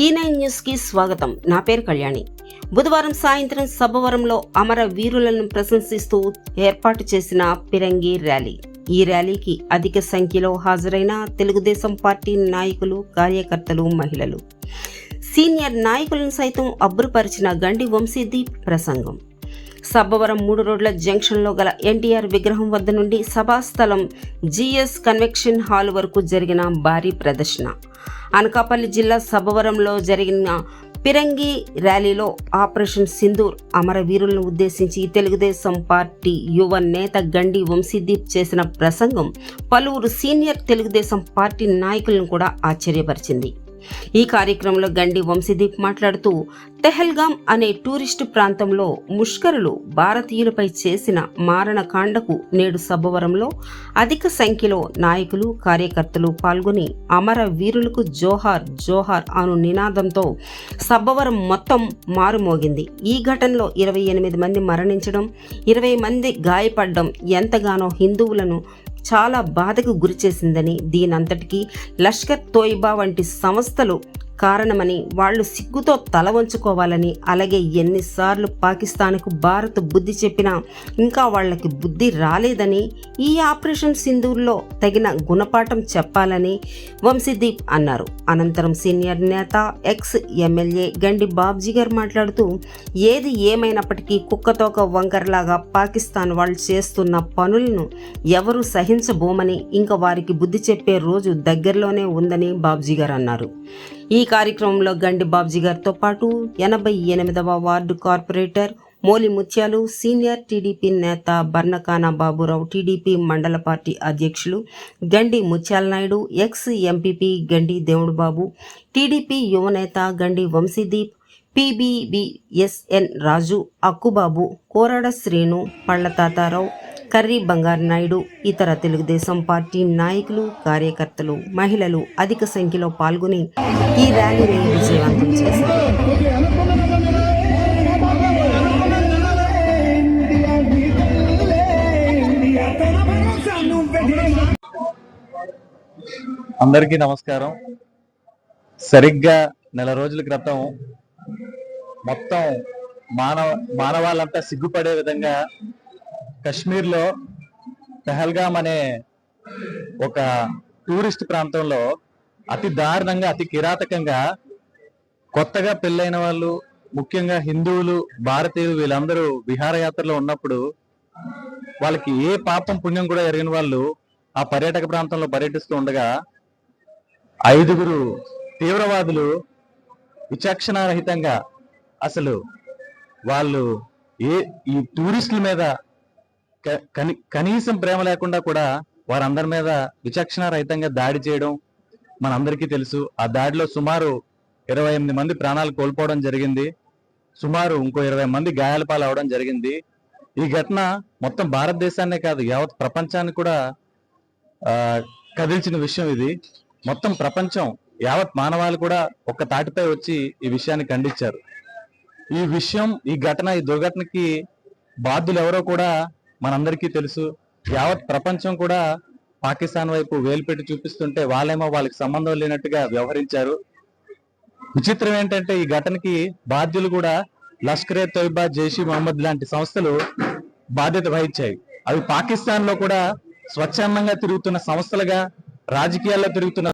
ఈ9 news కి స్వాగతం. నా పేరు కళ్యాణి. బుధవారం సాయంత్రం సబ్బవరంలో అమర వీరులను ప్రశంసిస్తూ ఏర్పాటు చేసిన పిరంగి ర్యాలీ. ఈ ర్యాలీకి అధిక సంఖ్యలో హాజరైన తెలుగుదేశం పార్టీ నాయకులు, కార్యకర్తలు, మహిళలు, సీనియర్ నాయకులను సైతం అబ్బురపరిచిన గండి వంశీదీప్ ప్రసంగం. సబ్బవరం 3 రోడ్ల జంక్షన్లో గల ఎన్టీఆర్ విగ్రహం వద్ద నుండి సభాస్థలం జిఎస్ కన్వెన్షన్ హాల్ వరకు జరిగిన భారీ ప్రదర్శన. అనకాపల్లి జిల్లా సబ్బవరంలో జరిగిన పిరంగి ర్యాలీలో ఆపరేషన్ సింధూర్ అమరవీరులను ఉద్దేశించి తెలుగుదేశం పార్టీ యువ నేత గండి వంశీదీప్ చేసిన ప్రసంగం పలువురు సీనియర్ తెలుగుదేశం పార్టీ నాయకులను కూడా ఆశ్చర్యపరిచింది. ఈ కార్యక్రమంలో గండి వంశీదీప్ మాట్లాడుతూ, తెహల్గాం అనే టూరిస్టు ప్రాంతంలో ముష్కరులు భారతీయులపై చేసిన మారణకాండకు నేడు సబ్బవరంలో అధిక సంఖ్యలో నాయకులు, కార్యకర్తలు పాల్గొని అమర వీరులకు జోహార్ జోహార్ అను నినాదంతో సబ్బవరం మొత్తం మారుమోగింది. ఈ ఘటనలో 28 మంది మరణించడం, 20 మంది గాయపడడం ఎంతగానో హిందువులను చాలా బాధకు గురిచేసిందని, దీనంతటికీ లష్కర్ తోయిబా వంటి సంస్థలు కారణమని, వాళ్లు సిగ్గుతో తల వంచుకోవాలని, అలాగే ఎన్నిసార్లు పాకిస్తాన్కు భారత్ బుద్ధి చెప్పినా ఇంకా వాళ్లకి బుద్ధి రాలేదని, ఈ ఆపరేషన్ సింధూర్లో తగిన గుణపాఠం చెప్పాలని వంశీదీప్ అన్నారు. అనంతరం సీనియర్ నేత, ఎక్స్ ఎమ్మెల్యే గండి బాబ్జీ గారు మాట్లాడుతూ, ఏది ఏమైనప్పటికీ కుక్కతోక వంకరలాగా పాకిస్తాన్ వాళ్ళు చేస్తున్న పనులను ఎవరూ సహించబోమని, ఇంకా వారికి బుద్ధి చెప్పే రోజు దగ్గరలోనే ఉందని బాబ్జీ గారు అన్నారు. ఈ కార్యక్రమంలో గండి బాబ్జీ గారితో పాటు 88వ వార్డు కార్పొరేటర్ మోలి ముత్యాలు, సీనియర్ టీడీపీ నేత బర్నకాన బాబురావు, టీడీపీ మండల పార్టీ అధ్యక్షులు గండి ముత్యాల నాయుడు, ఎక్స్ ఎంపీపీ గండి దేవుడుబాబు, టీడీపీ యువనేత గండి వంశీదీప్, పీబీబీఎస్ఎన్ రాజు, అక్కుబాబు, కోరాడ శ్రీను, పళ్ళ తాతారావు, కర్రీ బంగారు నాయుడు, ఇతర తెలుగుదేశం పార్టీ నాయకులు, కార్యకర్తలు, మహిళలు అధిక సంఖ్యలో పాల్గొని ఈ ర్యాలీని విజయవంతం చేశారు. అందరికీ నమస్కారం. సరిగ్గా నెల రోజుల క్రితం మొత్తం మానవాళ్ళంతా సిగ్గుపడే విధంగా కశ్మీర్లో పెహల్గాం అనే ఒక టూరిస్ట్ ప్రాంతంలో అతి దారుణంగా, అతి కిరాతకంగా కొత్తగా పెళ్ళైన వాళ్ళు, ముఖ్యంగా హిందువులు, భారతీయులు వీళ్ళందరూ విహారయాత్రలో ఉన్నప్పుడు వాళ్ళకి ఏ పాపం పుణ్యం కూడా ఎరిగిన వాళ్ళు ఆ పర్యాటక ప్రాంతంలో పర్యటిస్తూ ఉండగా 5గురు తీవ్రవాదులు విచక్షణారహితంగా అసలు వాళ్ళు ఈ టూరిస్టుల మీద కనీసం ప్రేమ లేకుండా కూడా వారందరి మీద విచక్షణారహితంగా దాడి చేయడం మనందరికీ తెలుసు. ఆ దాడిలో సుమారు 28 మంది ప్రాణాలు కోల్పోవడం జరిగింది. సుమారు ఇంకో 20 మంది గాయాల పాలు అవడం జరిగింది. ఈ ఘటన మొత్తం భారతదేశాన్నే కాదు, యావత్ ప్రపంచాన్ని కూడా కదిల్చిన విషయం ఇది. మొత్తం ప్రపంచం, యావత్ మానవాళి కూడా ఒక్క తాటిపై వచ్చి ఈ విషయాన్ని ఖండించారు. ఈ ఘటన, ఈ దుర్ఘటనకి బాధ్యులు ఎవరో కూడా మనందరికీ తెలుసు. యావత్ ప్రపంచం కూడా పాకిస్తాన్ వైపు వేలుపెట్టి చూపిస్తుంటే వాళ్ళేమో వాళ్ళకి సంబంధం లేనట్టుగా వ్యవహరించారు. విచిత్రం ఏంటంటే ఈ ఘటనకి బాధ్యులు కూడా లష్కరే తోయిబా, జైషీ మహమ్మద్ లాంటి సంస్థలు బాధ్యత వహించాయి. అవి పాకిస్తాన్ లో కూడా స్వచ్ఛందంగా తిరుగుతున్న సంస్థలుగా, రాజకీయాల్లో తిరుగుతున్న